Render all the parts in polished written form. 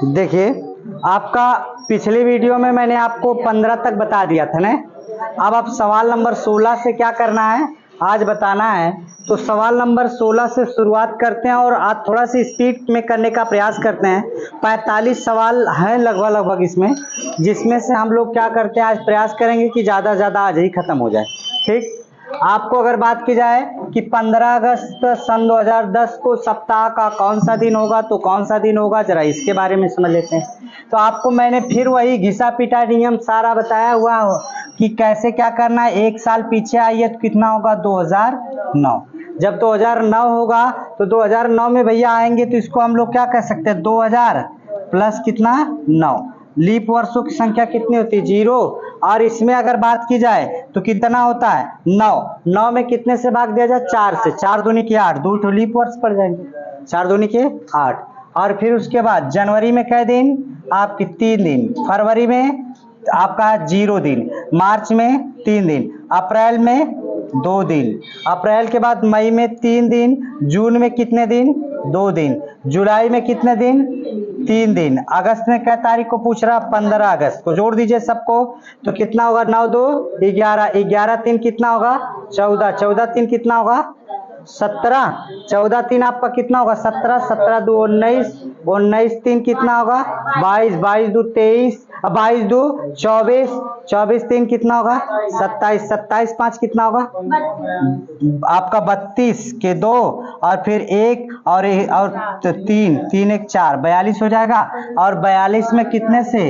देखिए, आपका पिछली वीडियो में मैंने आपको 15 तक बता दिया था ना। अब आप सवाल नंबर 16 से क्या करना है, आज बताना है। तो सवाल नंबर 16 से शुरुआत करते हैं और आज थोड़ा सी स्पीड में करने का प्रयास करते हैं। 45 सवाल हैं लगभग इसमें, जिसमें से हम लोग क्या करते हैं, आज प्रयास करेंगे कि ज़्यादा से ज़्यादा आज ही खत्म हो जाए। ठीक। आपको अगर बात की जाए कि 15 अगस्त सन 2010 को सप्ताह का कौन सा दिन होगा, तो कौन सा दिन होगा जरा इसके बारे में समझ लेते हैं। तो आपको मैंने फिर वही घिसा पिटा नियम सारा बताया हुआ हो कि कैसे क्या करना है। एक साल पीछे आइए तो कितना होगा, 2009। जब 2009 होगा तो 2009 में भैया आएंगे तो इसको हम लोग क्या कह सकते हैं, 2000 प्लस कितना 9। लीप वर्षों की संख्या कितनी होती है, 0। और इसमें अगर बात की जाए तो कितना होता है, 9 में कितने से भाग दिया जाए, 4 से। 4 दूनी के 8, 2 लीप वर्ष पड़ जाएंगे, 4 दूनी के 8। और फिर उसके बाद जनवरी में कै दिन, आपकी 3 दिन। फरवरी में आपका 0 दिन। मार्च में 3 दिन। अप्रैल में 2 दिन। अप्रैल के बाद मई में 3 दिन। जून में कितने दिन, 2 दिन। जुलाई में कितने दिन, 3 दिन। अगस्त में क्या तारीख को पूछ रहा, 15 अगस्त को। जोड़ दीजिए सबको तो कितना होगा, 9 2 11, 11 3 कितना होगा, 14, 14 3 कितना होगा, 17, 14 3 आपका कितना होगा, 17, 17 2 19, 19 3 कितना होगा, 22, 22 2 23, 22 2 24, 24 3 कितना होगा, 27, 27 5 कितना होगा आपका 32 के 2 और फिर 1 और 3, 3 1 4, 42 हो जाएगा। और 42 में कितने से,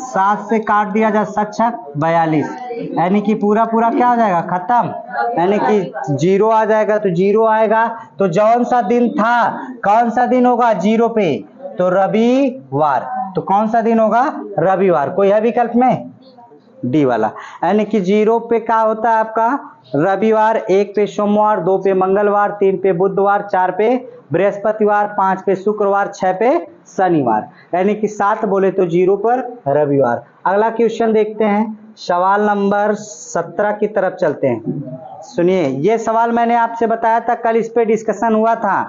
7 से काट दिया जा, 7 42, यानी कि पूरा क्या हो जाएगा, खत्म। यानी कि 0 आ जाएगा। तो 0 आएगा तो जौन सा दिन था, कौन सा दिन होगा 0 पे, तो रविवार। तो कौन सा दिन होगा, रविवार। कोई है विकल्प में, डी वाला। यानी कि 0 पे क्या होता है आपका रविवार, 1 पे सोमवार, 2 पे मंगलवार, 3 पे बुधवार, 4 पे बृहस्पतिवार, 5 पे शुक्रवार, 6 पे शनिवार। यानी कि 7 बोले तो 0 पर रविवार। अगला क्वेश्चन देखते हैं, सवाल नंबर 17 की तरफ चलते हैं। सुनिए, ये सवाल मैंने आपसे बताया था, कल इस पे डिस्कशन हुआ था।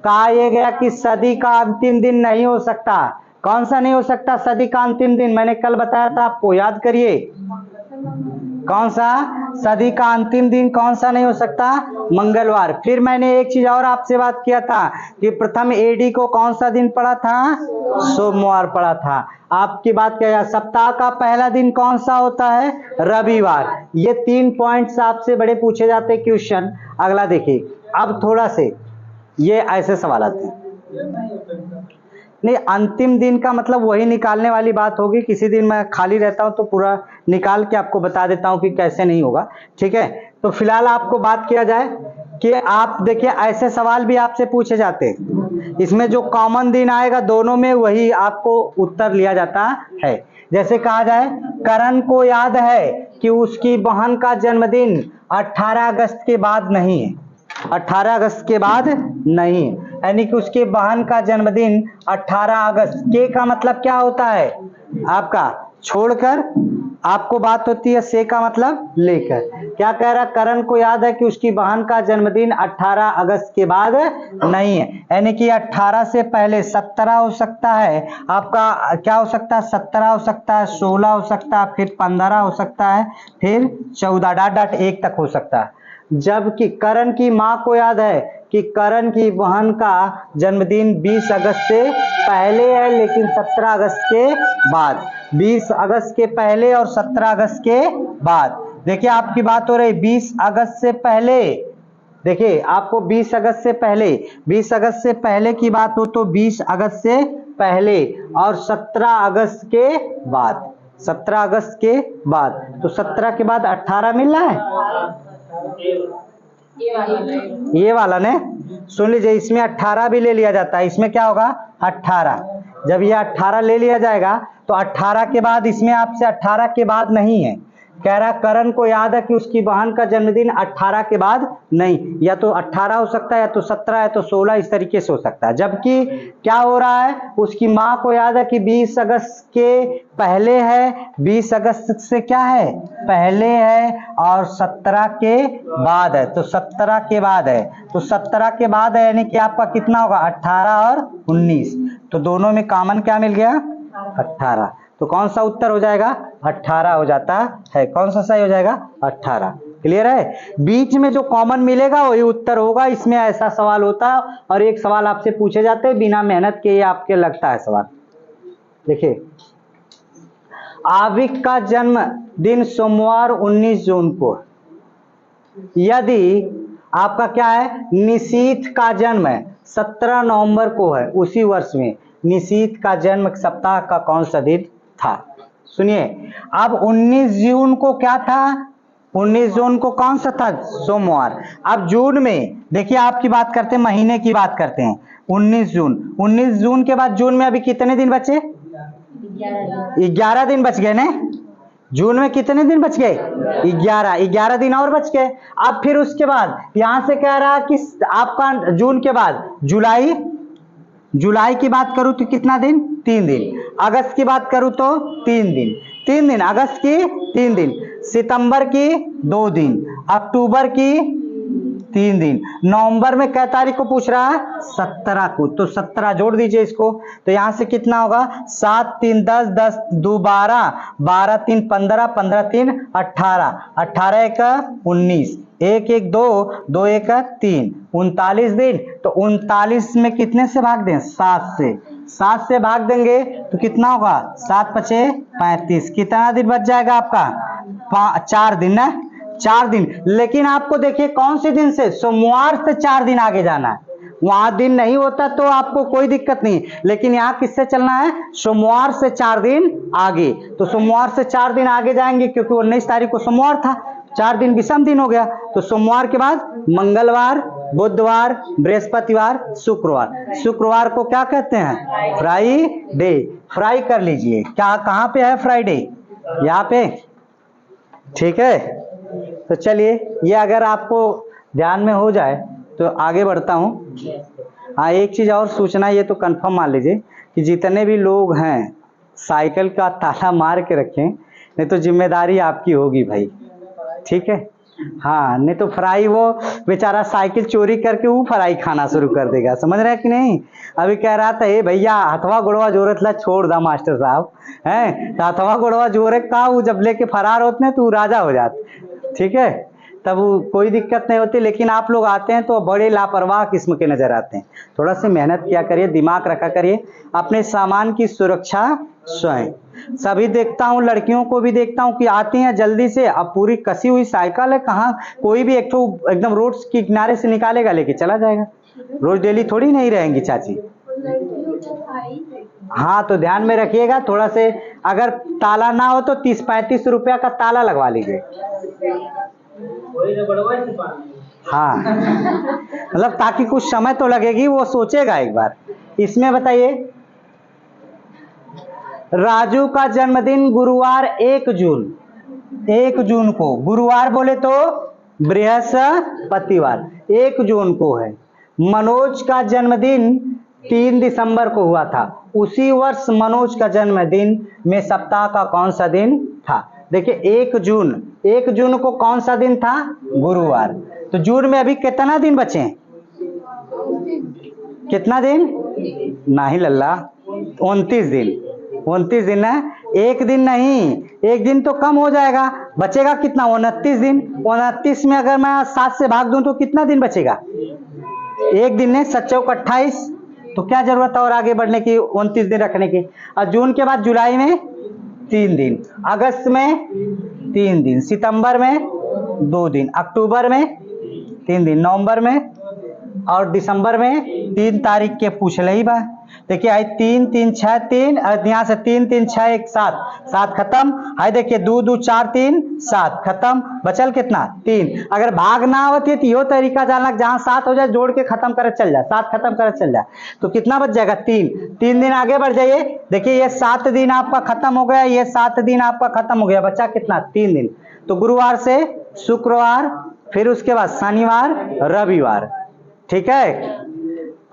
कहा यह गया कि सदी का अंतिम दिन नहीं हो सकता। कौन सा नहीं हो सकता, सदी का अंतिम दिन, मैंने कल बताया था आपको, याद करिए। कौन सा सदी का अंतिम दिन कौन सा नहीं हो सकता, मंगलवार। फिर मैंने एक चीज और आपसे बात किया था कि प्रथम एडी को कौन सा दिन पड़ा था, सोमवार पड़ा था। आपकी बात क्या है, सप्ताह का पहला दिन कौन सा होता है, रविवार। ये 3 पॉइंट्स आपसे बड़े पूछे जाते क्वेश्चन। अगला देखिए, अब थोड़ा से ये ऐसे सवाल आते हैं। नहीं, अंतिम दिन का मतलब वही निकालने वाली बात होगी। किसी दिन मैं खाली रहता हूं तो पूरा निकाल के आपको बता देता हूं कि कैसे नहीं होगा, ठीक है। तो फिलहाल आपको बात किया जाए कि आप देखिए, ऐसे सवाल भी आपसे पूछे जाते हैं। इसमें जो कॉमन दिन आएगा दोनों में, वही आपको उत्तर लिया जाता है। जैसे कहा जाए, करण को याद है कि उसकी बहन का जन्मदिन 18 अगस्त के बाद नहीं है। 18 अगस्त के बाद नहीं, यानी कि उसके बहन का जन्मदिन 18 अगस्त के का मतलब क्या होता है आपका, छोड़कर। आपको बात होती है से का मतलब लेकर। क्या कह रहा, करण को याद है कि उसकी बहन का जन्मदिन 18 अगस्त के बाद नहीं है। यानी कि 18 से पहले 17 हो सकता है आपका, क्या हो सकता है, 17 हो सकता है, 16 हो सकता है, फिर 15 हो सकता है, फिर 14 1 तक हो सकता है। जबकि करण की मां को याद है कि करण की बहन का जन्मदिन 20 अगस्त से पहले है, लेकिन 17 अगस्त के बाद। 20 अगस्त के पहले और 17 अगस्त के बाद। देखिए, आपकी बात हो रही 20 अगस्त से पहले। देखिए, आपको 20 अगस्त से पहले, 20 अगस्त से पहले की बात हो तो 20 अगस्त से पहले और 17 अगस्त के बाद। 17 अगस्त के बाद, तो 17 के बाद 18 मिल रहा है, ये वाला ने। सुन लीजिए, इसमें 18 भी ले लिया जाता है। इसमें क्या होगा, 18। जब ये 18 ले लिया जाएगा तो 18 के बाद, इसमें आपसे 18 के बाद नहीं है। कह रहा करण को याद है कि उसकी बहन का जन्मदिन 18 के बाद नहीं, या तो 18 हो सकता है, या तो 17, या तो 16, इस तरीके से हो सकता है। जबकि क्या हो रहा है, उसकी मां को याद है कि 20 अगस्त के पहले है, 20 अगस्त से क्या है, पहले है, और 17 के बाद है। तो 17 के बाद है, तो 17 के बाद है, यानी कि आपका कितना होगा, 18 और 19। तो दोनों में कॉमन क्या मिल गया? 18। तो कौन सा उत्तर हो जाएगा? 18 हो जाता है। कौन सा सही हो जाएगा? 18। क्लियर है? बीच में जो कॉमन मिलेगा वही उत्तर होगा। इसमें ऐसा सवाल होता है और एक सवाल आपसे पूछे जाते हैं बिना मेहनत के, ये आपके लगता है सवाल। देखिए, आविक का जन्म दिन सोमवार 19 जून को, यदि आपका क्या है, निशीथ का जन्म 17 नवंबर को है, उसी वर्ष में निशीथ का जन्म सप्ताह का कौन सा दिन था? सुनिए, अब 19 जून को क्या था? 19 जून को कौन सा था? सोमवार। अब जून में देखिए, आपकी बात करते हैं, महीने की बात करते हैं। 19 जून, 19 जून के बाद जून में अभी कितने दिन बचे? 11 दिन बच गए ना। जून में कितने दिन बच गए? 11 दिन और बच गए। अब फिर उसके बाद यहां से कह रहा कि आपका जून के बाद जुलाई की बात करूं तो कितना दिन? 3 दिन। अगस्त की बात करूं तो 3 दिन। अगस्त की 3 दिन, सितंबर की 2 दिन, अक्टूबर की 3 दिन, नवंबर में कै तारीख को पूछ रहा है? 17 को। तो 17 जोड़ दीजिए इसको, तो यहां से कितना होगा? 7 3 10, 10 2 12, 12 3 15, 15 3 18, 18 1 19, 1 1 2, 2 1 3, 39 दिन। तो 39 में कितने से भाग दें? 7 से भाग देंगे तो कितना होगा? 7 5 35। कितना दिन बच जाएगा आपका? 4 दिन ना, 4 दिन। लेकिन आपको देखिए कौन से दिन से? सोमवार से 4 दिन आगे जाना है। वहां दिन नहीं होता तो आपको कोई दिक्कत नहीं, लेकिन यहाँ किससे चलना है? सोमवार से 4 दिन आगे। तो सोमवार से 4 दिन आगे जाएंगे, क्योंकि 19 तारीख को सोमवार था, 4 दिन विषम दिन हो गया। तो सोमवार के बाद मंगलवार, बुधवार, बृहस्पतिवार, शुक्रवार। शुक्रवार को क्या कहते हैं? फ्राइडे। फ्राई कर लीजिए। क्या, कहाँ पे है फ्राइडे? यहाँ पे। ठीक है, तो चलिए, ये अगर आपको ध्यान में हो जाए तो आगे बढ़ता हूँ। हाँ, एक चीज़ और सूचना, ये तो कंफर्म मान लीजिए कि जितने भी लोग हैं साइकिल का ताला मार के रखें, नहीं तो जिम्मेदारी आपकी होगी भाई। ठीक है? हाँ, नहीं तो फ्राई वो बेचारा साइकिल चोरी करके वो फ्राई खाना शुरू कर देगा। समझ रहे हैं कि नहीं? अभी कह रहा था, ए भैया हथवा गोड़वा जोरत ला छोड़ दा मास्टर साहब, हैं तो हथवा गोड़वा जोरे का वो जब लेके फरार होते हैं तो राजा हो जाते। ठीक है, तब कोई दिक्कत नहीं होती। लेकिन आप लोग आते हैं तो बड़े लापरवाह किस्म के नजर आते हैं। थोड़ा सी मेहनत किया करिए, दिमाग रखा करिए, अपने सामान की सुरक्षा स्वयं। सभी देखता हूँ, लड़कियों को भी देखता हूँ कि आती हैं जल्दी से, अब पूरी कसी हुई साइकिल है, कहाँ कोई भी एक तो एकदम रोड के किनारे से निकालेगा, लेके चला जाएगा। रोज डेली थोड़ी नहीं रहेंगी चाची। हाँ, तो ध्यान में रखिएगा थोड़ा से। अगर ताला ना हो तो 30-35 रुपया का ताला लगवा लीजिए। हाँ, मतलब ताकि कुछ समय तो लगेगी, वो सोचेगा एक बार। इसमें बताइए, राजू का जन्मदिन गुरुवार 1 जून को, गुरुवार बोले तो बृहस्पतिवार 1 जून को है। मनोज का जन्मदिन 3 दिसंबर को हुआ था, उसी वर्ष मनोज का जन्मदिन में सप्ताह का कौन सा दिन था? देखिए, 1 जून को कौन सा दिन था? गुरुवार। तो जून में अभी कितना दिन बचे हैं? कितना दिन? नहीं लल्ला, 29 दिन। 29 दिन है, 1 दिन नहीं, 1 दिन तो कम हो जाएगा। बचेगा कितना? 29 दिन। 29 में अगर मैं 7 से भाग दूं तो कितना दिन बचेगा? 1 दिन ने 7 चौक 28। तो क्या जरूरत है और आगे बढ़ने की, 29 दिन रखने की। और जून के बाद जुलाई में 3 दिन, अगस्त में 3 दिन, सितंबर में 2 दिन, अक्टूबर में 3 दिन, नवंबर में और दिसंबर में 3 तारीख के पूछ ले ही बा। देखिए, आई 3 3 6 3, यहाँ से 3 3 6 1 7, 7 खत्म। आई देखिए 2 2 4 3 7 खत्म। बचल कितना? 3। अगर भाग ना होती तो यो तरीका जानना, जहां 7 हो जाए जोड़ के खत्म कर चल जाए, 7 खत्म कर चल जाए, तो कितना बच जाएगा? 3 दिन आगे बढ़ जाइए। देखिए, ये 7 दिन आपका खत्म हो गया, ये 7 दिन आपका खत्म हो गया, बचा कितना? 3 दिन। तो गुरुवार से शुक्रवार, फिर उसके बाद शनिवार, रविवार। ठीक है,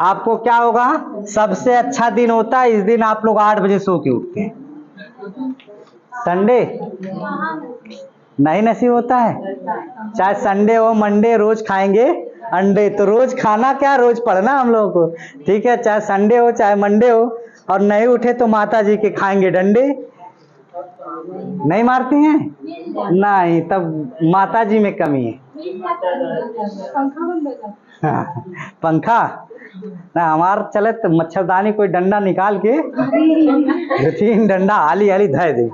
आपको क्या होगा? सबसे अच्छा दिन होता है इस दिन आप लोग 8 बजे सो के उठते हैं। संडे नहीं नसीब होता है, चाहे संडे हो मंडे, रोज खाएंगे अंडे। तो रोज खाना क्या, रोज पढ़ना हम लोगों को। ठीक है, चाहे संडे हो चाहे मंडे हो, और नहीं उठे तो माता जी के खाएंगे डंडे। नहीं मारती हैं? नहीं, तब माता जी में कमी है। पंखा ना हमार चले तो मच्छरदानी कोई डंडा निकाल के 2-3 डंडा हाली हाली धर दे।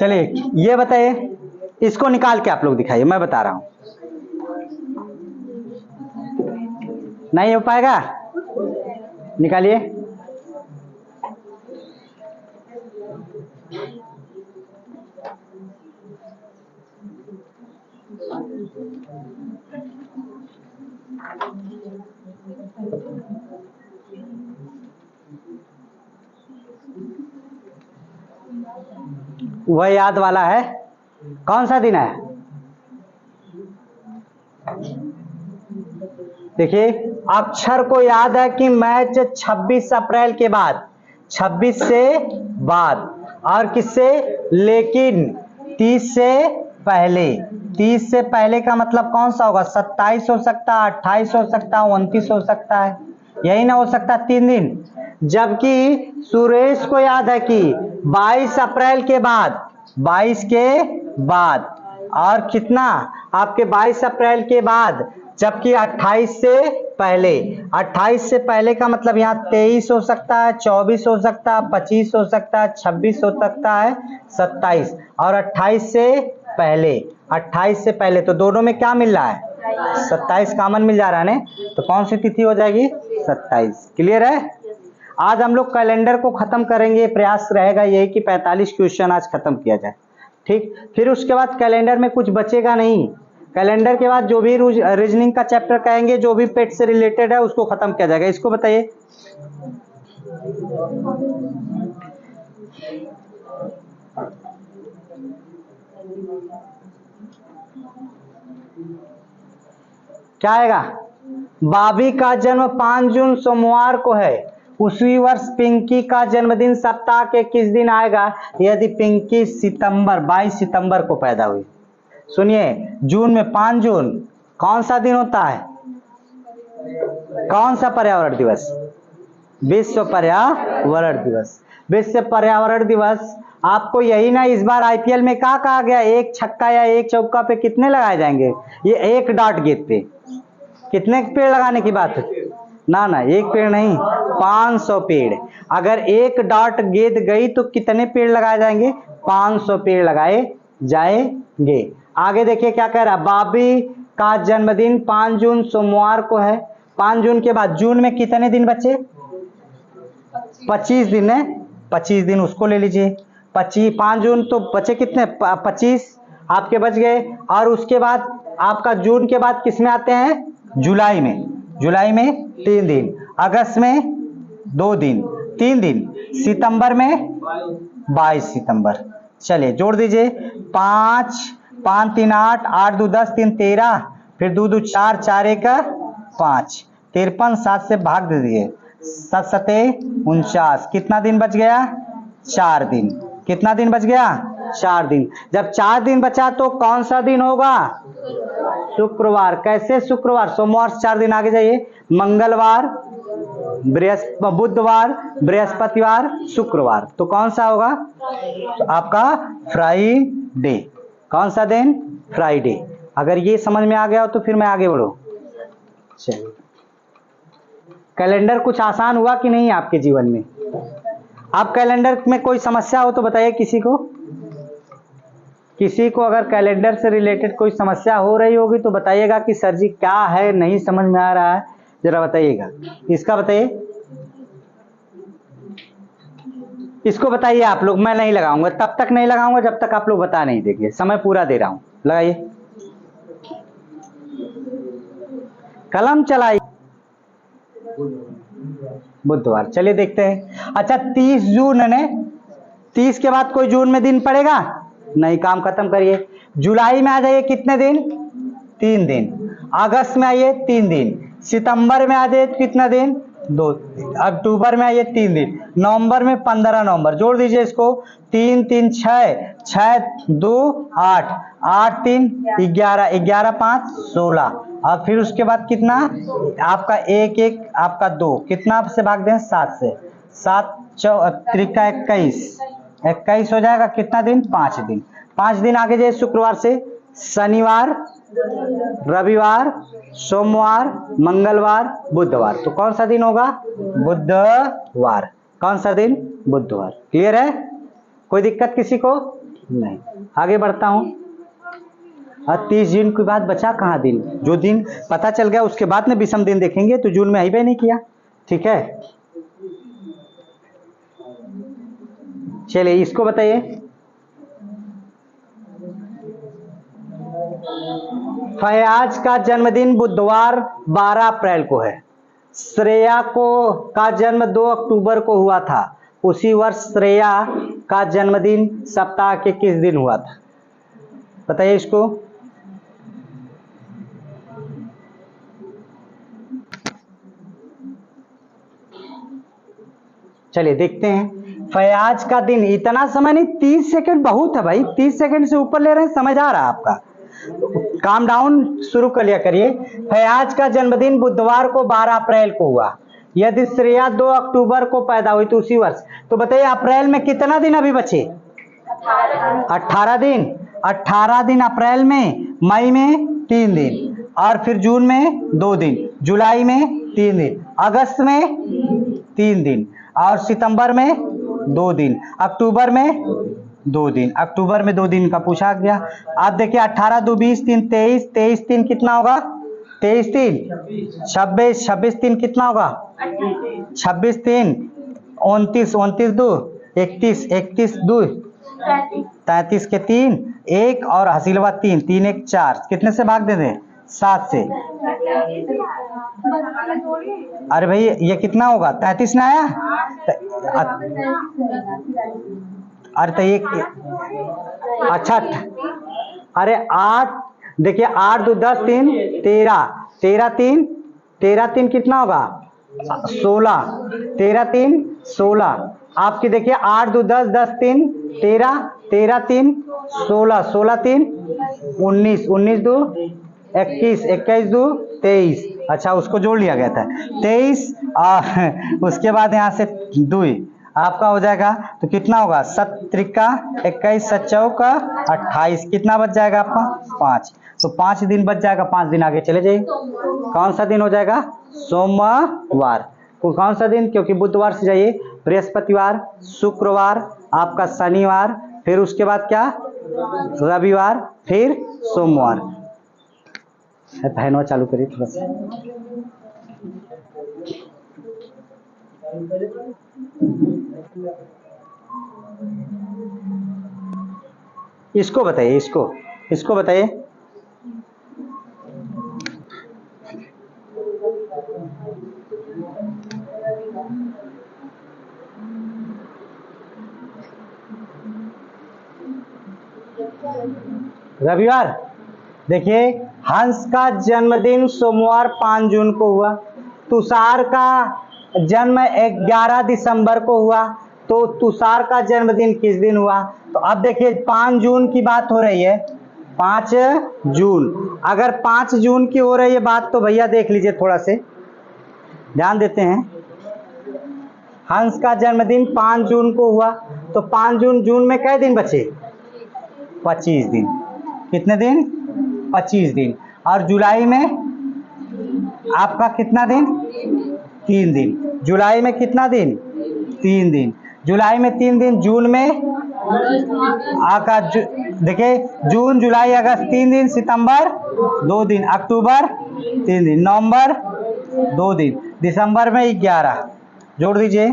चलिए ये बताइए, इसको निकाल के आप लोग दिखाइए, मैं बता रहा हूं। नहीं हो पाएगा? निकालिए। वह याद वाला है। कौन सा दिन है? देखिए, अक्षर को याद है कि मैच 26 अप्रैल के बाद, 26 से बाद, और किससे? लेकिन 30 से पहले। 30 से पहले का मतलब कौन सा होगा? 27 हो सकता है, 28 हो सकता है, 29 हो सकता है, यही ना हो सकता 3 दिन। जबकि सुरेश को याद है कि 22 अप्रैल के बाद, 22 के बाद, और कितना आपके 22 अप्रैल के बाद, जबकि 28 से पहले। 28 से पहले का मतलब यहाँ 23 हो सकता है, 24 हो सकता है, 25 हो सकता है, 26 हो सकता है, 27, और 28 से पहले। 28 से पहले तो दोनों में क्या मिल रहा है? 27 कॉमन मिल जा रहा है ना, तो कौन सी तिथि हो जाएगी? 27। क्लियर है? आज हम लोग कैलेंडर को खत्म करेंगे, प्रयास रहेगा यही कि 45 क्वेश्चन आज खत्म किया जाए। ठीक, फिर उसके बाद कैलेंडर में कुछ बचेगा नहीं। कैलेंडर के बाद जो भी रीजनिंग का चैप्टर कहेंगे, जो भी पेट से रिलेटेड है, उसको खत्म किया जाएगा। इसको बताइए। क्या आएगा? बाबी का जन्म 5 जून सोमवार को है। उसी वर्ष पिंकी का जन्मदिन सप्ताह के किस दिन आएगा यदि पिंकी 22 सितंबर को पैदा हुई? सुनिए, जून में 5 जून कौन सा दिन होता है? कौन सा पर्यावरण दिवस? विश्व पर्यावरण दिवस। विश्व पर्यावरण दिवस। आपको यही ना इस बार आईपीएल में क्या कहा गया? एक छक्का या एक चौका पे कितने लगाए जाएंगे? ये एक डॉट गेंद पे कितने पेड़ लगाने की बात है? ना ना, एक पेड़ नहीं, 500 पेड़। अगर एक डॉट गेंद गई तो कितने पेड़ लगाए जाएंगे? 500 पेड़ लगाए जाएंगे। आगे देखिए क्या कह रहा है। बाबी का जन्मदिन 5 जून सोमवार को है। 5 जून के बाद जून में कितने दिन बचे? 25 दिन है। 25 दिन उसको ले लीजिए। 5 जून तो बचे कितने? 25 आपके बच गए। और उसके बाद आपका जून के बाद किस में आते हैं? जुलाई में। जुलाई में 3 दिन, अगस्त में 2 दिन, 3 दिन, सितंबर में 22 सितंबर। चलिए जोड़ दीजिए। 5 5 3 8 8 2 10 3 13, फिर 2 2 4 4 1 5, 53 7 से भाग दे दिए। 7 7 49, कितना दिन बच गया? 4 दिन। कितना दिन बच गया? 4 दिन। जब 4 दिन बचा तो कौन सा दिन होगा? शुक्रवार। कैसे शुक्रवार? सोमवार से 4 दिन आगे जाइए। मंगलवार, बुधवार, बृहस्पतिवार, शुक्रवार। तो कौन सा होगा? तो आपका फ्राइडे। कौन सा दिन? फ्राइडे। अगर ये समझ में आ गया हो तो फिर मैं आगे बढ़ूं। चलिए, कैलेंडर कुछ आसान हुआ कि नहीं आपके जीवन में? आप कैलेंडर में कोई समस्या हो तो बताइए किसी को। किसी को अगर कैलेंडर से रिलेटेड कोई समस्या हो रही होगी तो बताइएगा कि सर जी क्या है, नहीं समझ में आ रहा है, जरा बताइएगा। इसका बताइए। इसको बताइए आप लोग। मैं नहीं लगाऊंगा, तब तक नहीं लगाऊंगा जब तक आप लोग बता नहीं देंगे। समय पूरा दे रहा हूं, लगाइए। कलम चलाइए। बुधवार। चलिए देखते हैं। अच्छा, 30 जून है। 30 के बाद कोई जून में दिन पड़ेगा नहीं। काम खत्म करिए। जुलाई में आ जाइए। कितने दिन? 3 दिन। अगस्त में आइए 3 दिन। सितंबर में आ जाइए कितना दिन? 2 दिन। अक्टूबर में आइए 3 दिन। नवंबर में 15 नवंबर। जोड़ दीजिए इसको। 3 3 6 6 2 8 8 3 11 11 5 16। और फिर उसके बाद कितना? आपका 1 1 आपका 2, कितना से भाग दें? 7 से। 7 त्रिका 21, 21 हो जाएगा कितना दिन? 5 दिन। 5 दिन आगे जाए शुक्रवार से शनिवार, रविवार, सोमवार, मंगलवार, बुधवार। तो कौन सा दिन होगा? बुधवार। कौन सा दिन? बुधवार। क्लियर है? कोई दिक्कत किसी को? नहीं। आगे बढ़ता हूं। 30 जून के बाद बचा कहाँ दिन? जो दिन पता चल गया उसके बाद में विषम दिन देखेंगे, तो जून में ही नहीं किया। ठीक है, चलिए इसको बताइए। फयाज का जन्मदिन बुधवार 12 अप्रैल को है। श्रेया का जन्म 2 अक्टूबर को हुआ था। उसी वर्ष श्रेया का जन्मदिन सप्ताह के किस दिन हुआ था? बताइए इसको। चलिए देखते हैं। फयाज का दिन, इतना समय नहीं, 30 सेकंड बहुत है भाई, 30 सेकंड से ऊपर ले रहे हैं, समझ आ रहा है आपका? काम डाउन शुरू कर लिया करिए। फयाज का जन्मदिन बुधवार को 12 अप्रैल को हुआ। यदि श्रेया 2 अक्टूबर को पैदा हुई तो उसी वर्ष। तो बताइए अप्रैल में कितना दिन अभी बचे? 18 दिन। 18 दिन अप्रैल में, मई में 3 दिन, और फिर जून में 2 दिन, जुलाई में 3 दिन, अगस्त में 3 दिन, और सितंबर में 2 दिन, अक्टूबर में 2 दिन। अक्टूबर में 2 दिन का पूछा गया। आप देखिए 18 2 20 3 23, 23 3 कितना होगा? 23 3 26, 26 3 कितना होगा? 26 3 29, 29 2 31, 31 2 33 के 3 1 और हसीलवा 3, 3 1 4, कितने से भाग दे दें? 7 से। अरे भाई ये कितना होगा? 33 ना आया? अरे तो ये अच्छा, अरे 8, देखिए 8 2 10 3 13, 13 3, 13 3 कितना होगा? 16, 13 3 16। आपकी देखिए 8 2 10 10 3 13, 13 3 16, 16 3 19, 19 2 21, 21 2 23। अच्छा उसको जोड़ लिया गया था 23, और उसके बाद यहाँ से 2 आपका हो जाएगा। तो कितना होगा? 7 त्रिका 21, 7 चौका 28, कितना बच जाएगा आपका? 5। तो 5 दिन बच जाएगा। 5 दिन आगे चले जाइए। कौन सा दिन हो जाएगा? सोमवार। कौन सा दिन? क्योंकि बुधवार से जाइए, बृहस्पतिवार, शुक्रवार, आपका शनिवार, फिर उसके बाद क्या? रविवार, फिर सोमवार। फैनवा चालू करिए थोड़ा सा। इसको बताइए, इसको बताइए। रविवार। देखिए हंस का जन्मदिन सोमवार 5 जून को हुआ। तुषार का जन्म 11 दिसंबर को हुआ। तो तुषार का जन्मदिन किस दिन हुआ? तो अब देखिए 5 जून की बात हो रही है, 5 जून। अगर 5 जून की हो रही है बात तो भैया देख लीजिए, थोड़ा से ध्यान देते हैं। हंस का जन्मदिन 5 जून को हुआ, तो 5 जून में कै दिन बचे? 25 दिन। कितने दिन? 25 दिन। और जुलाई में आपका कितना दिन? 3 दिन। जुलाई में कितना दिन? 3 दिन। जुलाई में 3 दिन। जून में आपका देखिए जून जुलाई अगस्त 3 दिन, सितंबर 2 दिन, अक्टूबर 3 दिन, नवंबर 2 दिन, दिसंबर में 11। जोड़ दीजिए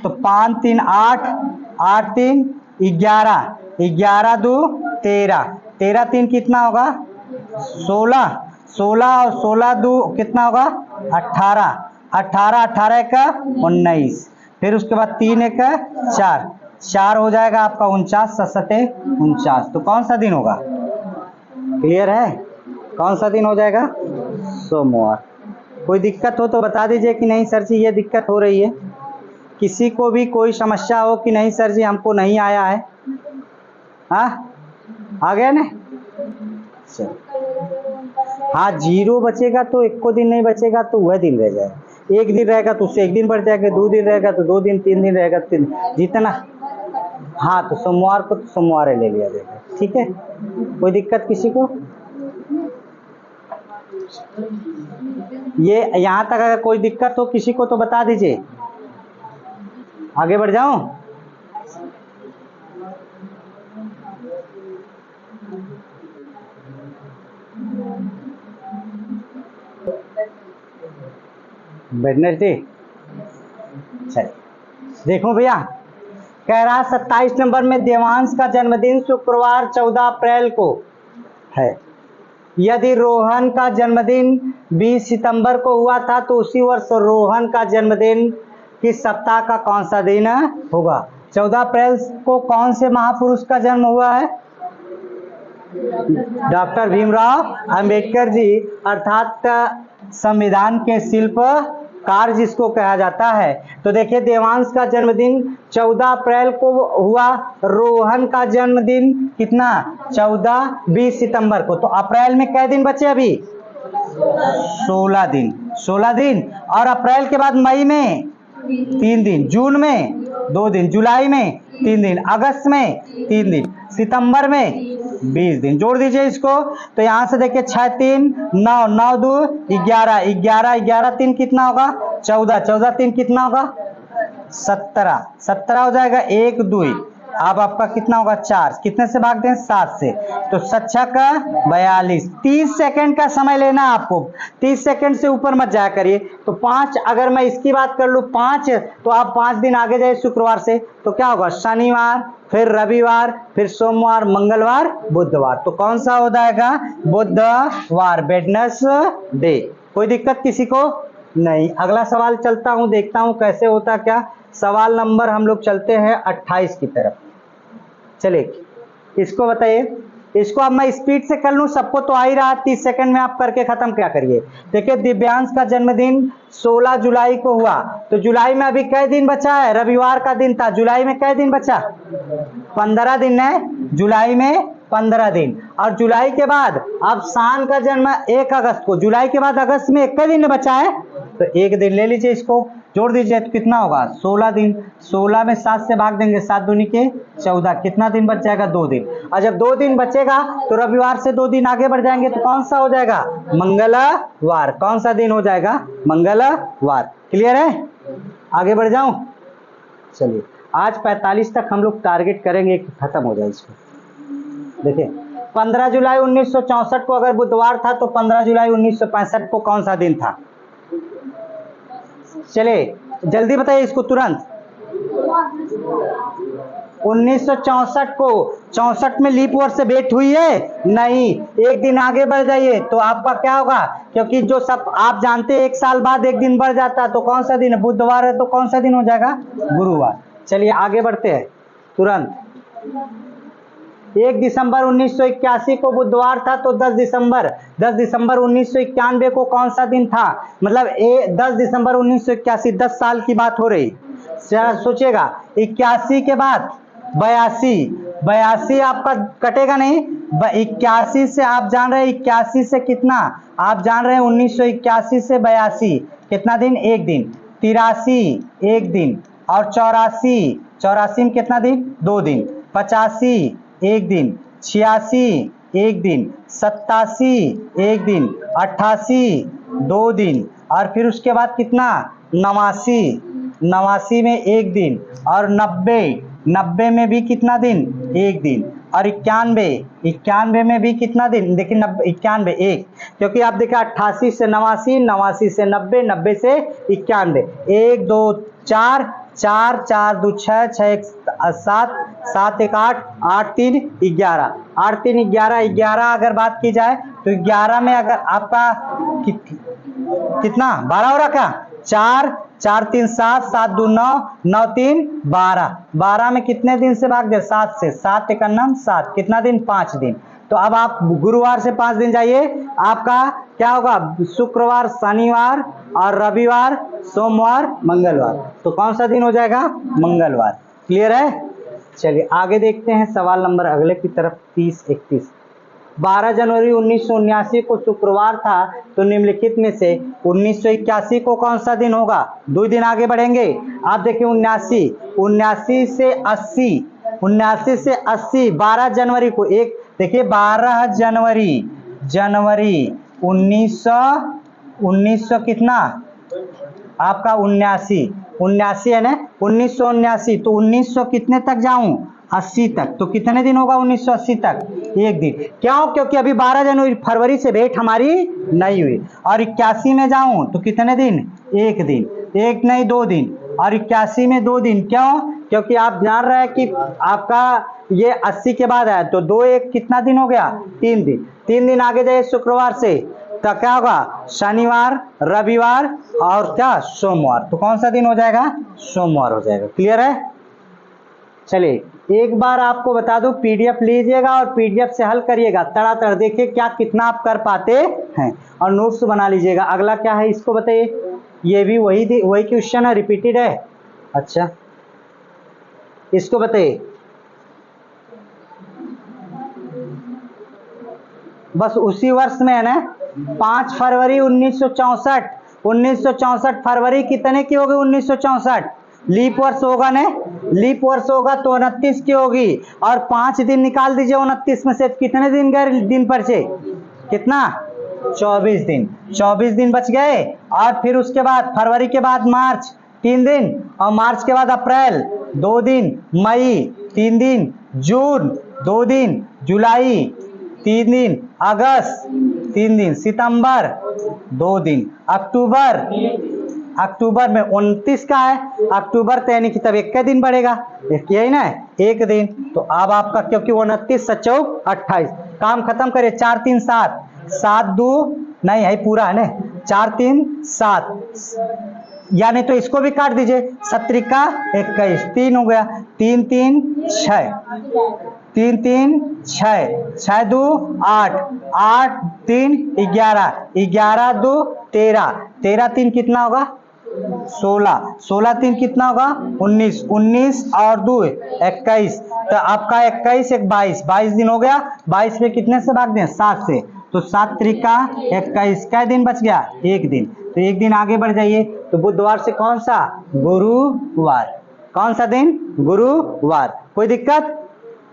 तो 5 3 8, 8 3 11, 11 2 13, 13 3 कितना होगा? 16, 16 और 16 2 कितना होगा? 18, 18 18 का 19, फिर उसके बाद 3 1 4, 4 हो जाएगा आपका 49, 7 49। तो कौन सा दिन होगा? क्लियर है? कौन सा दिन हो जाएगा? सोमवार। कोई दिक्कत हो तो बता दीजिए कि नहीं सर जी ये दिक्कत हो रही है। किसी को भी कोई समस्या हो कि नहीं सर जी हमको नहीं आया है? हाँ आ गया ना? हाँ 0 बचेगा तो 1 को दिन नहीं बचेगा तो वह दिन रह जाएगा। एक दिन रहेगा तो उससे एक दिन बढ़ जाएगा, 2 दिन रहेगा तो 2 दिन, 3 दिन रहेगा 3 जितना। हाँ, तो सोमवार को तो सोमवार ले लिया जाएगा, ठीक है। कोई दिक्कत किसी को? ये यहाँ तक अगर कोई दिक्कत हो किसी को तो बता दीजिए, आगे बढ़ जाऊं? वेडनेसडे, चलिए देखो भैया, कह रहा 27 नंबर में देवांश का जन्मदिन शुक्रवार 14 अप्रैल को है। यदि रोहन का जन्मदिन 20 सितंबर को हुआ था तो उसी वर्ष रोहन का जन्मदिन किस सप्ताह का कौन सा दिन होगा? 14 अप्रैल को कौन से महापुरुष का जन्म हुआ है? डॉक्टर भीमराव अंबेडकर जी, अर्थात संविधान के शिल्पकार जिसको कहा जाता है। तो देखिए, देवांश का जन्मदिन 14 अप्रैल को हुआ, रोहन का जन्मदिन कितना? 20 सितंबर को। तो अप्रैल में कै दिन बचे अभी? 16 दिन, 16 दिन। और अप्रैल के बाद मई में 3 दिन, जून में 2 दिन, जुलाई में 3 दिन, अगस्त में 3 दिन, सितंबर में 20 दिन। जोड़ दीजिए इसको। तो यहाँ से देखिए 6 3 9, 9 2 11, 11 11 3 कितना होगा? 14, 14 3 कितना होगा? 17, 17 हो जाएगा। 1 2, अब आपका कितना होगा? 4, कितने से भाग दें? 7 से। तो 7 का 42, 30 सेकंड का समय लेना आपको, 30 सेकंड से ऊपर मत जाया करिए। तो 5, अगर मैं इसकी बात कर लूँ 5, तो आप 5 दिन आगे जाए शुक्रवार से, तो क्या होगा? शनिवार, फिर रविवार, फिर सोमवार, मंगलवार, बुधवार। तो कौन सा हो जाएगा? बुधवार, वेडनेसडे। कोई दिक्कत किसी को? नहीं। अगला सवाल चलता हूं, देखता हूं कैसे होता क्या। सवाल नंबर हम लोग चलते हैं 28 की तरफ। चलिए इसको बताइए। इसको अब मैं स्पीड से कर लूं, सबको तो आ ही रहा, 30 सेकंड में आप करके खत्म क्या करिए। देखिए, दिव्यांश का जन्मदिन 16 जुलाई को हुआ, तो जुलाई में अभी कै दिन बचा है? रविवार का दिन था, जुलाई में कै दिन बचा? 15 दिन है, जुलाई में 15 दिन। और जुलाई के बाद अब शान का जन्म 1 अगस्त को, जुलाई के बाद अगस्त में 1 दिन बचा है, तो 1 दिन ले लीजिए, इसको जोड़ दीजिए तो कितना होगा? 16 दिन। 16 में 7 से भाग देंगे, 7 दूनी के 14, कितना दिन बच जाएगा? 2 दिन। और जब 2 दिन बचेगा तो रविवार से 2 दिन आगे बढ़ जाएंगे, तो कौन सा हो जाएगा? मंगलवार। कौन सा दिन हो जाएगा? मंगलवार। क्लियर है? आगे बढ़ जाऊं? चलिए, आज 45 तक हम लोग टारगेट करेंगे कि खत्म हो जाए इसको। देखिए, 15 जुलाई 1964 को अगर बुधवार था तो 15 जुलाई 1965 को कौन सा दिन था? चले जल्दी बताइए इसको तुरंत। 1964 को, 64 में लीप वर्ष से भेंट हुई है? नहीं। 1 दिन आगे बढ़ जाइए तो आपका क्या होगा? क्योंकि जो सब आप जानते हैं 1 साल बाद 1 दिन बढ़ जाता है, तो कौन सा दिन है? बुधवार है, तो कौन सा दिन हो जाएगा? गुरुवार। चलिए आगे बढ़ते हैं तुरंत। 1 दिसंबर 1981 को बुधवार था, तो 10 दिसंबर 1991 को कौन सा दिन था? मतलब 10 दिसंबर 1981, 10 साल की बात हो रही। सोचिएगा, 81 के बाद 82 आपका कटेगा नहीं। 81 से आप जान रहे हैं 81 से कितना? आप जान रहे हैं 1981 से 82 कितना दिन? 1 दिन। 83 1 दिन। और 84 में कितना दिन? 2 दिन। 85 1 दिन। 86 1 दिन। 87 1 दिन। 88 2 दिन। और फिर उसके बाद कितना? 89 में 1 दिन। और 90 में भी कितना दिन? 1 दिन। और 91 में भी कितना दिन? देखिए 91 1, क्योंकि आप देखिए 88 से 89 से 90 से 91, 1 2 4 4 4 2 6 6 1 7 7 1 8 8 3 11 8 3 11 11 अगर बात की जाए तो 11 में अगर आपका कितना 12 हो रहा क्या? 4 4 3 7 7 2 9 9 3 12 में कितने दिन से भाग दे? 7 से। 7 1 9 7, कितना दिन? 5 दिन। तो अब आप गुरुवार से 5 दिन जाइए, आपका क्या होगा? शुक्रवार, शनिवार और रविवार, सोमवार, मंगलवार। तो कौन सा दिन हो जाएगा? मंगलवार। क्लियर है? चलिए आगे देखते हैं सवाल नंबर अगले की तरफ, 30 31। 12 जनवरी 1979 को शुक्रवार था, तो निम्नलिखित में से 1981 को कौन सा दिन होगा? 2 दिन आगे बढ़ेंगे। आप देखिए 79 से 80, 79 से 80 12 जनवरी को एक देखिए 12 जनवरी 1900 कितना आपका 79 है ना, 1979 तो 1900 कितने तक जाऊं? 80 तक। तो कितने दिन होगा 1980 तक? एक दिन। क्यों? क्योंकि अभी 12 फरवरी से भेंट हमारी नहीं हुई। और 81 में जाऊं तो कितने दिन? एक दिन। एक नहीं 2 दिन। और 81 में 2 दिन। क्यों? क्योंकि आप जान रहे हैं कि आपका ये 80 के बाद आया, तो 2 1 कितना दिन हो गया? 3 दिन। 3 दिन आगे जाइए शुक्रवार से, तो क्या होगा? शनिवार, रविवार और क्या? सोमवार। तो कौन सा दिन हो जाएगा? सोमवार हो जाएगा। क्लियर है? चलिए एक बार आपको बता दूं, पीडीएफ लीजिएगा और पीडीएफ से हल करिएगा तड़ातड़, देखिए क्या कितना आप कर पाते हैं और नोट्स बना लीजिएगा। अगला क्या है इसको बताइए। ये भी वही क्वेश्चन है, रिपीटेड है। अच्छा इसको बताइए। बस उसी वर्ष में है ना, 5 फरवरी 1964। 1964 फरवरी कितने की होगी? 1964 लीप वर्ष होगा ना, लीप वर्ष होगा तो 29 की होगी। और 5 दिन निकाल दीजिए 29 में से, कितने दिन गए दिन पर से? कितना? 24 दिन। 24 दिन बच गए। और फिर उसके बाद फरवरी के बाद मार्च 3 दिन, और मार्च के बाद अप्रैल 2 दिन, मई 3 दिन, जून 2 दिन, जुलाई 3 दिन, अगस्त 3 दिन, सितंबर 2 दिन, अक्टूबर में 29 का है, अक्टूबर तो यानी कि तब 1 दिन बढ़ेगा, यही ना 1 दिन। तो अब आपका क्योंकि 29 7 28 काम खत्म करे। 4 3 7 7 2 नहीं है पूरा है ना, 4 3 7 यानी तो इसको भी काट दीजिए। 17 का 21 3 हो गया, 3 3 6 3 3 6 6 2 8 8 3 11 11 2 13 13 3 कितना होगा? 16 16 3 कितना होगा? 19 19 और 2 21। तो आपका 21 1 22 22 दिन हो गया। 22 में कितने से भाग दें? 7 से। तो 7 त्रिका 21, कै दिन बच गया? 1 दिन। तो 1 दिन आगे बढ़ जाइए। तो बुधवार से कौन सा? गुरुवार। कौन सा दिन? गुरुवार। कोई दिक्कत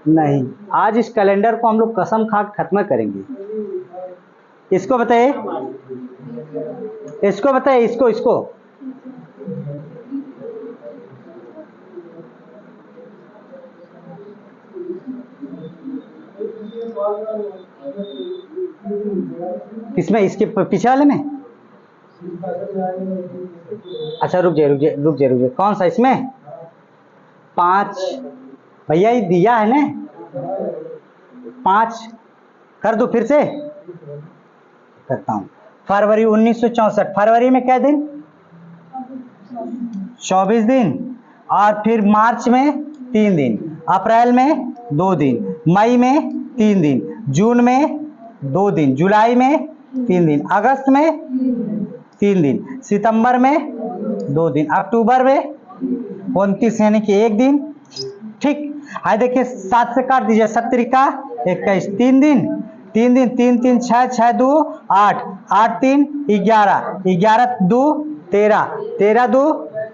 नहीं। आज इस कैलेंडर को हम लोग कसम खा खत्म करेंगे। इसको बताइए, इसको बताइए, इसको किसमें? इसके पीछे वाले में? अच्छा रुक जाइए। कौन सा इसमें? 5 भैया ये दिया है ना, 5 कर दो फिर से करता हूं। फरवरी 1964, फरवरी में क्या दिन? 24 दिन। और फिर मार्च में 3 दिन, अप्रैल में 2 दिन, मई में 3 दिन, जून में 2 दिन, जुलाई में 3 दिन, अगस्त में 3 दिन, सितंबर में 2 दिन, अक्टूबर में 29 यानी कि 1 दिन। ठीक है, देखिए 7 से काट दीजिए। 17 का 21 3 दिन 3 दिन 3 3 6 6 2 8 8 3 11 11 2 13 13 2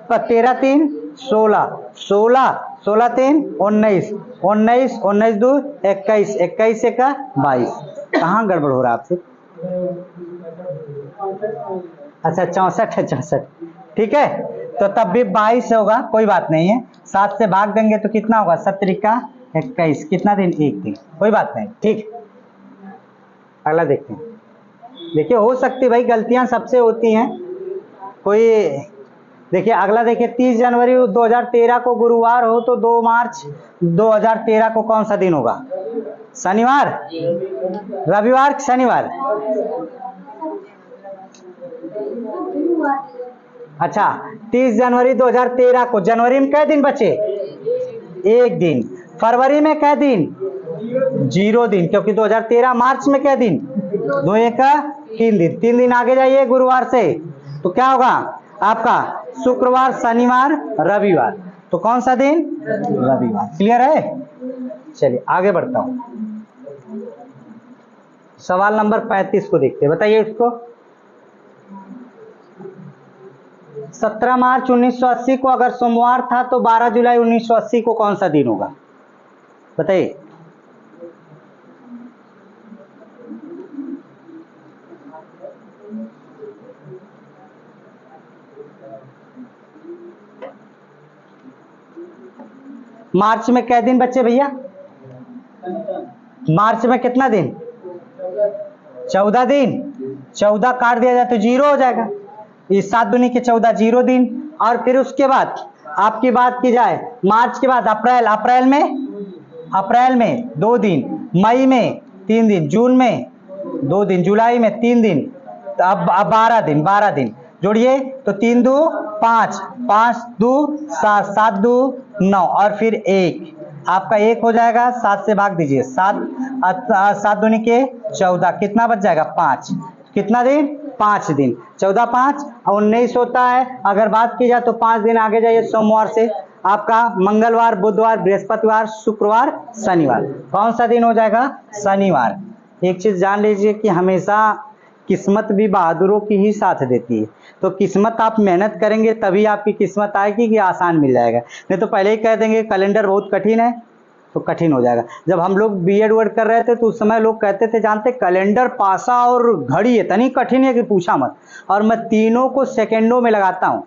13 3 16 16 16 3 19 19 19 2 21 21 1 22। कहाँ गड़बड़ हो रहा है आपसे? अच्छा 64 है, 64 ठीक है। तो तब भी 22 होगा, कोई बात नहीं है। 7 से भाग देंगे तो कितना होगा? 17 का 21 कितना दिन? 1 दिन। कोई बात नहीं, ठीक। अगला देखते हैं। देखिए हो सकती भाई गलतियां सबसे होती हैं, कोई। देखिए अगला देखिए 30 जनवरी 2013 को गुरुवार हो तो 2 मार्च 2013 को कौन सा दिन होगा? शनिवार, रविवार, शनिवार। अच्छा 30 जनवरी 2013 को, जनवरी में कै दिन बचे? 1 दिन। फरवरी में कै दिन? 0 दिन, क्योंकि 2013। मार्च में कै दिन? 2 1 3 दिन। 3 दिन आगे जाइए गुरुवार से, तो क्या होगा आपका? शुक्रवार, शनिवार, रविवार। तो कौन सा दिन? रविवार। क्लियर है? चलिए आगे बढ़ता हूं। सवाल नंबर 35 को देखते हैं, बताइए इसको। 17 मार्च 1980 को अगर सोमवार था तो 12 जुलाई 1980 को कौन सा दिन होगा, बताइए। मार्च में कै दिन बच्चे भैया, मार्च में कितना दिन, 14 दिन। 14 काट दिया जाए तो 0 हो जाएगा, इस 7 दूनी के 14, 0 दिन। और फिर उसके बाद आपकी बात की जाए, मार्च के बाद अप्रैल, अप्रैल में 2 दिन, मई में 3 दिन, जून में 2 दिन, जुलाई में 3 दिन, तो अब 12 दिन जोड़िए तो 3 2 5, 5 2 7, 7 2 9 और फिर 1, आपका 1 हो जाएगा, 7 से भाग दीजिए, 7 दूनी के 14, कितना बच जाएगा 5, कितना दिन 5 दिन, 14 5 और 19 होता है। अगर बात की जाए तो 5 दिन आगे जाइए, सोमवार से आपका मंगलवार, बुधवार, बृहस्पतिवार, शुक्रवार, शनिवार, कौन सा दिन हो जाएगा, शनिवार। एक चीज जान लीजिए कि हमेशा किस्मत भी बहादुरों की ही साथ देती है, तो किस्मत आप मेहनत करेंगे तभी आपकी किस्मत आएगी कि आसान मिल जाएगा, नहीं तो पहले ही कह देंगे कैलेंडर बहुत कठिन है तो कठिन हो जाएगा। जब हम लोग बीएड वर्ड कर रहे थे तो उस समय लोग कहते थे, जानते कैलेंडर, पासा और घड़ी इतनी कठिन है कि पूछा मत, और मैं तीनों को सेकेंडों में लगाता हूँ।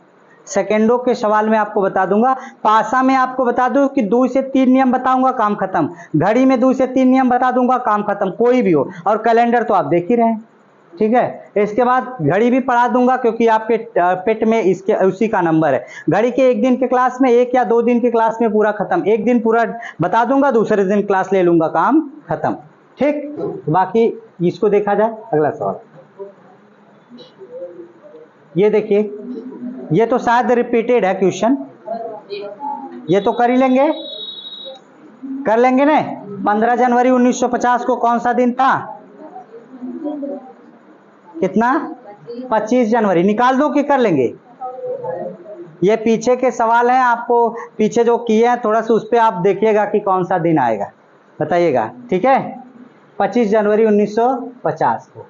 सेकेंडों के सवाल में आपको बता दूंगा, पासा में आपको बता दूं कि 2 से 3 नियम बताऊंगा, काम खत्म। घड़ी में 2 से 3 नियम बता दूंगा, काम खत्म, कोई भी हो। और कैलेंडर तो आप देख ही रहे हैं, ठीक है। इसके बाद घड़ी भी पढ़ा दूंगा क्योंकि आपके पेट में इसके उसी का नंबर है। घड़ी के 1 दिन के क्लास में, 1 या 2 दिन के क्लास में पूरा खत्म, 1 दिन पूरा बता दूंगा, दूसरे दिन क्लास ले लूंगा, काम खत्म, ठीक। बाकी इसको देखा जाए, अगला सवाल ये देखिए, ये तो शायद रिपीटेड है क्वेश्चन, ये तो कर ही लेंगे, कर लेंगे ना। 15 जनवरी 1950 को कौन सा दिन था, कितना, 25 जनवरी, निकाल दो कि कर लेंगे। ये पीछे के सवाल हैं, आपको पीछे जो किए हैं थोड़ा सा उस पर आप देखिएगा कि कौन सा दिन आएगा, बताइएगा, ठीक है। 25 जनवरी 1950 को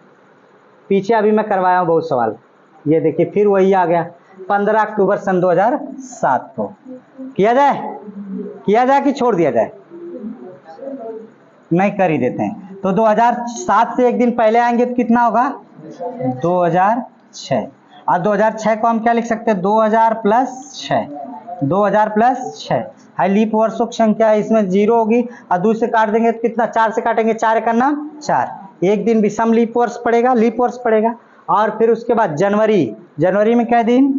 पीछे अभी मैं करवाया हूँ बहुत सवाल, ये देखिए फिर वही आ गया। 15 अक्टूबर सन 2007 को किया जाए कि छोड़ दिया जाए, नहीं कर ही देते हैं। तो 2007 से 1 दिन पहले आएंगे तो कितना होगा, 2006। और 2006 को हम क्या लिख सकते हैं, 2000 + 6, 2000 + 6 है, लीप वर्षों की संख्या है, इसमें 0 होगी और 2 से काट देंगे तो कितना, 4 से काटेंगे, 4 का नाम 4, 1 दिन विषम लीप वर्ष पड़ेगा। और फिर उसके बाद जनवरी में क्या दिन,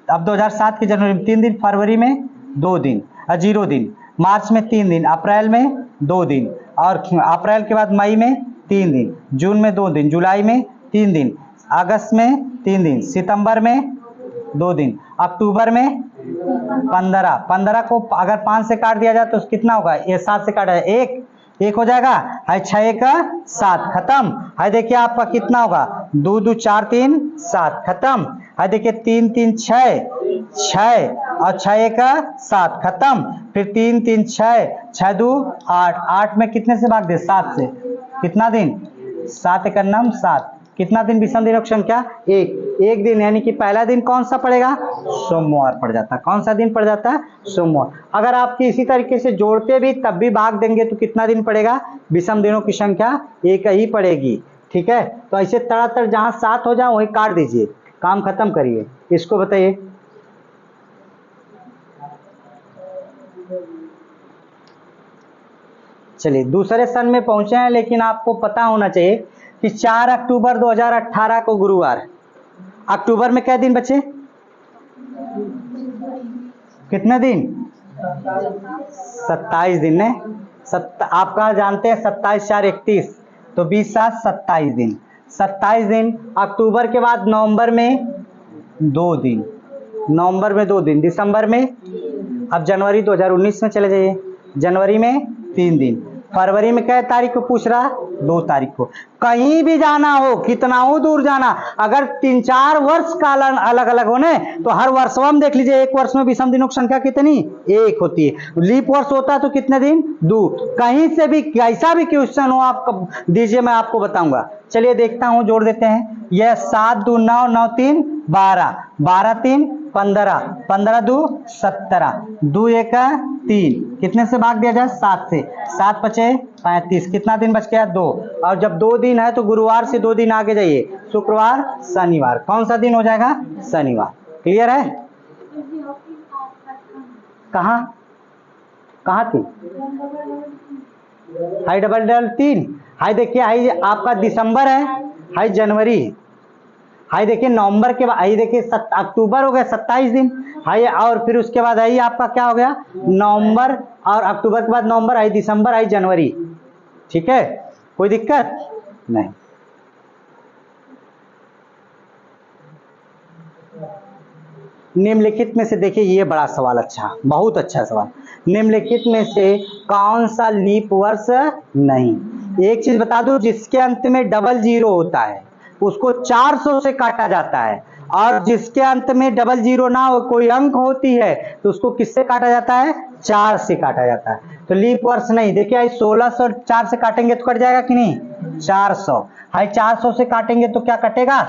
अब 2007 की जनवरी में 3 दिन, फरवरी में 2 दिन और 0 दिन, मार्च में 3 दिन, अप्रैल में 2 दिन, और अप्रैल के बाद मई में 3 दिन, जून में 2 दिन, जुलाई में 3 दिन, अगस्त में 3 दिन, सितंबर में 2 दिन, अक्टूबर में 15 को अगर 5 से काट दिया जाए तो कितना होगा, ये 7 से काटा जाए, 1 हो जाएगा, है 6 का 7, खत्म। है देखिए आपका कितना होगा, 2 2 4 3 7, खत्म। है देखिए 3 3 6 और 6 का 7, खत्म। फिर 3 3 6, 6 2 8, 8 में कितने से भाग दे, 7 से, कितना दिन, 7 का नाम 7, कितना दिन विषम दिनों की संख्या, 1 दिन, यानी कि पहला दिन कौन सा पड़ेगा, सोमवार पड़ जाता है। कौन सा दिन पड़ जाता है, सोमवार। अगर आप इसी तरीके से जोड़ते भी तब भी भाग देंगे तो कितना दिन पड़ेगा, विषम दिनों की संख्या 1 ही पड़ेगी, ठीक है। तो ऐसे तड़ातड़ जहां 7 हो जाए वहीं काट दीजिए, काम खत्म करिए। इसको बताइए, चलिए दूसरे सन में पहुंचे हैं, लेकिन आपको पता होना चाहिए कि 4 अक्टूबर 2018 को गुरुवार, अक्टूबर में क्या दिन बचे, कितने दिन, 27 दिन ने, आपका जानते हैं 27 4 31, तो 20 7 27 दिन, 27 दिन। अक्टूबर के बाद नवंबर में 2 दिन, दिसंबर में, अब जनवरी 2019 में चले जाइए, जनवरी में 3 दिन, फरवरी में कै तारीख को पूछ रहा है? 2 तारीख को। कहीं भी जाना हो, कितना हो दूर जाना, अगर 3-4 वर्ष काल अलग अलग होने तो हर वर्ष हम देख लीजिए, एक वर्ष में विषम दिनों की संख्या कितनी? 1 होती है। लीप वर्ष होता है तो कितने दिन? 2। कहीं से भी कैसा भी क्वेश्चन हो आप दीजिए, मैं आपको बताऊंगा। चलिए देखता हूं, जोड़ देते हैं। यह 7 2 9 9 3 12, 12 3 15, 15 2 17, 2 1 3, कितने से भाग दिया जाए? 7 से। 7 5 35, कितना दिन बच गया? 2। और जब 2 दिन है तो गुरुवार से 2 दिन आगे जाइए, शुक्रवार शनिवार। कौन सा दिन हो जाएगा? शनिवार। क्लियर है? कहाँ कहाँ थी? High double double 3। हाई देखिए, हाई आपका दिसंबर है, हाई जनवरी, हाई देखिए नवंबर के बाद, हाई देखिए अक्टूबर हो गया 27 दिन, हाई, और फिर उसके बाद हाई आपका क्या हो गया? नवंबर, और अक्टूबर के बाद नवंबर, हाई दिसंबर, हाई जनवरी। ठीक है, कोई दिक्कत नहीं। निम्नलिखित में से देखिए, ये बड़ा सवाल, अच्छा, बहुत अच्छा सवाल। निम्नलिखित में से कौन सा लीप वर्ष नहीं? एक चीज बता दूं, जिसके अंत में डबल जीरो होता है उसको 400 से काटा जाता है, और जिसके अंत में डबल जीरो ना हो, कोई अंक होती है, तो उसको किससे काटा जाता है? 4 से काटा जाता है। तो लीप वर्ष नहीं। देखिए 1600 4 से काटेंगे तो कट जाएगा कि नहीं? 400। हाई 400 से काटेंगे तो क्या कटेगा?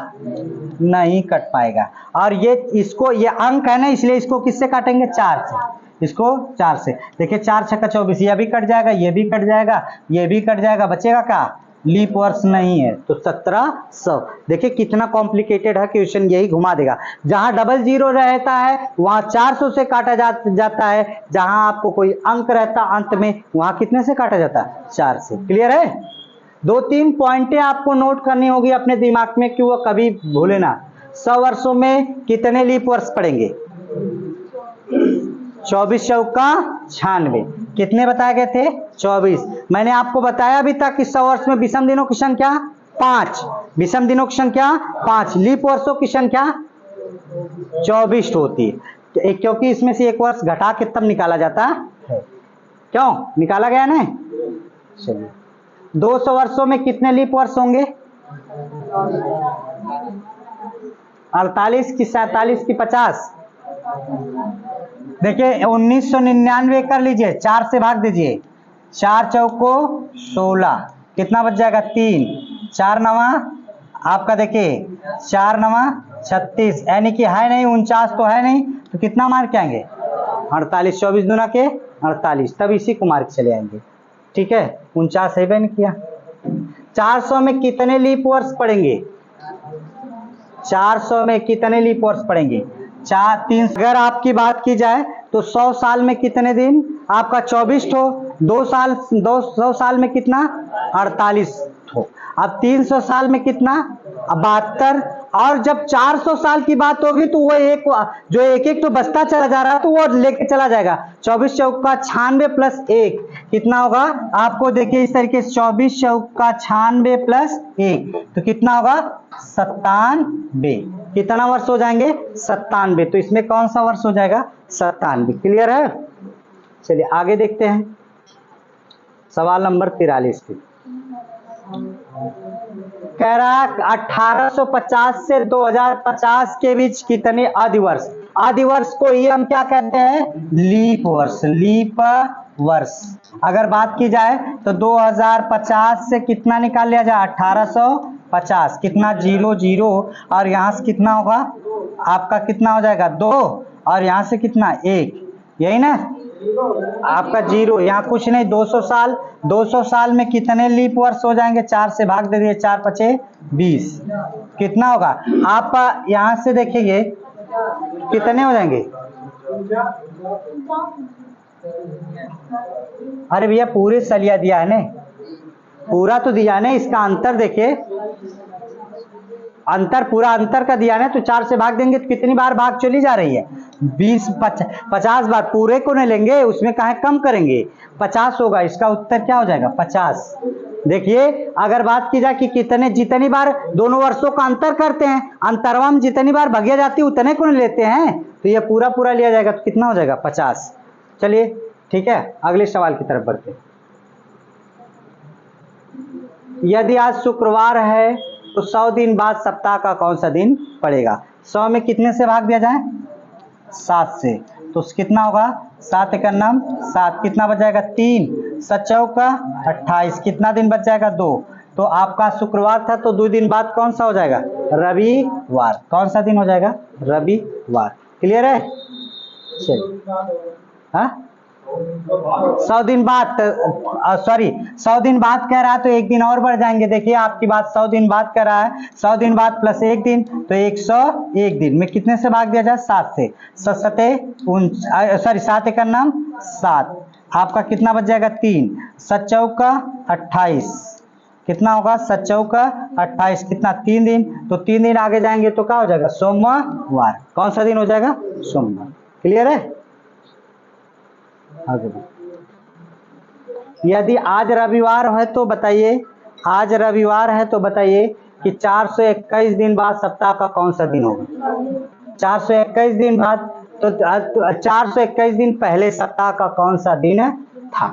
नहीं कट पाएगा। और ये इसको, ये अंक है ना, इसलिए इसको किससे काटेंगे? 4 से। इसको 4 से। देखिए 4 छक्का 24, यह भी कट जाएगा, ये भी कट जाएगा, ये भी कट जाएगा, बचेगा क्या? लीप वर्ष नहीं है, तो 1700। देखिए कितना कॉम्प्लिकेटेड है क्वेश्चन, यही घुमा देगा। जहां डबल जीरो रहता है वहां 400 से काटा जाता है, जहां आपको कोई अंक रहता अंत में, वहां कितने से काटा जाता है? 4 से। क्लियर है? 2-3 पॉइंटें आपको नोट करनी होगी अपने दिमाग में कि वो कभी भूले ना। 100 वर्षों में कितने लीप वर्ष पड़ेंगे? 24 चौका 96। कितने बताए गए थे? 24। मैंने आपको बताया भी था कि 100 वर्ष में विषम दिनों की संख्या 5, विषम दिनों की संख्या 5, लीप वर्षों की संख्या 24 होती है, क्योंकि इसमें से एक वर्ष घटा के तब निकाला जाता है। क्यों निकाला गया ना? चलिए, 200 वर्षों में कितने लीप वर्ष होंगे? 48 की 47 की 50? देखिए 1999 कर लीजिए, 4 से भाग दीजिए, 4 चौको 16, कितना बच जाएगा? 3, 4 नवा आपका, देखिए 4 नवा 36, यानी कि है नहीं 49 तो है नहीं, तो कितना मार के आएंगे? 48। 24 दूना के 48, तब इसी को मार के चले आएंगे। ठीक है, 49 है नहीं किया। 400 में कितने लीप वर्ष पड़ेंगे? 400 में कितने लीप वर्ष पड़ेंगे? 3। अगर आपकी बात की जाए तो 100 साल में कितने दिन? आपका 24 हो। 200 साल में कितना? 48 हो। अब 300 साल में कितना? 72। और जब 400 साल की बात होगी तो वो एक जो एक तो बचता चला जा रहा है तो वो लेके चला जाएगा। 24 चौका 96 प्लस 1 कितना होगा? आपको देखिए इस तरीके से 24 चौका 96 प्लस 1 तो कितना होगा? 97। कितना वर्ष हो जाएंगे? 97। तो इसमें कौन सा वर्ष हो जाएगा? 97। क्लियर है? चलिए आगे देखते हैं, सवाल नंबर 43 पे कह रहा है 1850 से 2050 के बीच कितने अधिवर्ष? अधिवर्ष को ही हम क्या कहते हैं? लीप वर्ष। लीप वर्ष। अगर बात की जाए तो 2050 से कितना निकाल लिया जाए? 1850, कितना? 0 0, और यहां से कितना होगा आपका? कितना हो जाएगा? 2, और यहां से कितना? 1, यही ना आपका 0, यहाँ कुछ नहीं। 200 साल, 200 साल में कितने लीप वर्ष हो जाएंगे? 4 से भाग दे दिए, 4 5 20, कितना होगा? आप यहां से देखिए कितने हो जाएंगे? अरे भैया पूरे सलिया दिया है ने, पूरा तो दिया ने, इसका अंतर देखिए, अंतर पूरा अंतर का दिया ना, तो 4 से भाग देंगे तो कितनी बार भाग चली जा रही है? 20 50 बार। पूरे को नहीं लेंगे, उसमें कहाँ कम करेंगे? 50 होगा। इसका उत्तर क्या हो जाएगा? 50। देखिए अगर बात की जाए कि कितने जितनी बार दोनों वर्षों का अंतर करते हैं, अंतरवा में जितनी बार भागिया जाती है उतने को नहीं लेते हैं, तो ये पूरा पूरा लिया जाएगा तो कितना हो जाएगा? 50। चलिए ठीक है, अगले सवाल की तरफ बढ़ते हैं। यदि आज शुक्रवार है तो 100 दिन बाद सप्ताह का कौन सा दिन पड़ेगा? 100 में कितने से भाग दिया जाए? 7 से। तो कितना होगा? 7 एकड़ नाम 7, कितना बच जाएगा? 3, 7 चौका 28, कितना दिन बच जाएगा? 2। तो आपका शुक्रवार था तो 2 दिन बाद कौन सा हो जाएगा? रविवार। कौन सा दिन हो जाएगा? रविवार। क्लियर है? चलिए, हाँ 100 दिन बाद, सॉरी 100 दिन बाद कह रहा है तो एक दिन और बढ़ जाएंगे। देखिए आपकी बात 100 दिन बाद कह रहा है, 100 दिन बाद प्लस 1 दिन तो 101 दिन में कितने से भाग दिया जाए? 7 से। 7 एकड़ नाम 7, आपका कितना बच जाएगा? 3, 7 चौका 28, कितना होगा? 7 चौका 28, कितना? 3 दिन। तो 3 दिन आगे जाएंगे तो क्या हो जाएगा? सोमवार। कौन सा दिन हो जाएगा? सोमवार। क्लियर है? आगे यदि आज रविवार है तो बताइए, आज रविवार है तो बताइए कि 421 दिन बाद सप्ताह का कौन सा दिन होगा? 421 दिन बाद, तो 421 दिन पहले सप्ताह का कौन सा दिन था?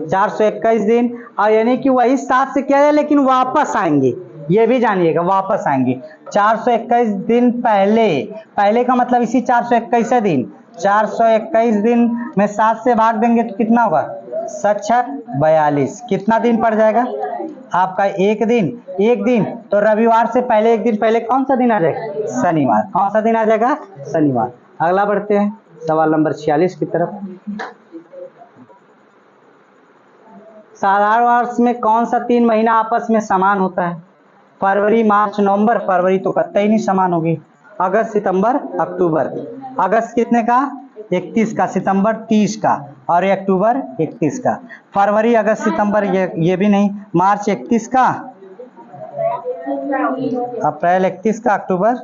421 दिन, और यानी कि वही 7 से किया जाए लेकिन वापस आएंगे, ये भी जानिएगा, वापस आएंगे 421 दिन पहले। पहले का मतलब इसी 421 दिन, 421 दिन में 7 से भाग देंगे तो कितना होगा? 7×42, कितना दिन पड़ जाएगा आपका? एक दिन। तो रविवार से पहले एक दिन पहले कौन सा दिन आ जाएगा? शनिवार। कौन सा दिन आ जाएगा? शनिवार। अगला बढ़ते हैं सवाल नंबर 46 की तरफ। साधारण वर्ष में कौन सा 3 महीना आपस में समान होता है? फरवरी, मार्च, नवंबर। फरवरी तो कतई नहीं समान होगी। अगस्त, सितंबर, अक्टूबर। अगस्त कितने का? 31 का। सितंबर 30 का। और अक्टूबर 31 का। फरवरी, अगस्त, सितंबर ये भी नहीं। मार्च 31 का, अप्रैल 31 का, अक्टूबर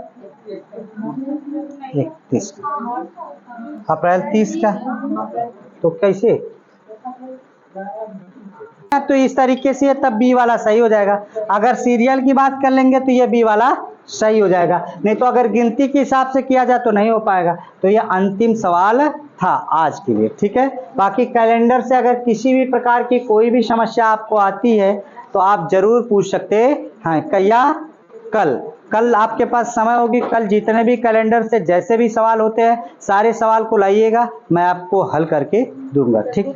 31 का, अप्रैल 30 का। तो कैसे? तो इस तरीके से तब बी वाला सही हो जाएगा। अगर सीरियल की बात कर लेंगे तो ये बी वाला सही हो जाएगा, नहीं तो अगर गिनती के हिसाब से किया जाए तो नहीं हो पाएगा। तो ये अंतिम सवाल था आज के लिए, ठीक है। बाकी कैलेंडर से अगर किसी भी प्रकार की कोई भी समस्या आपको आती है तो आप जरूर पूछ सकते हैं। क्या कल आपके पास समय होगी, कल जितने भी कैलेंडर से जैसे भी सवाल होते हैं सारे सवाल को लाइएगा, मैं आपको हल करके दूंगा, ठीक।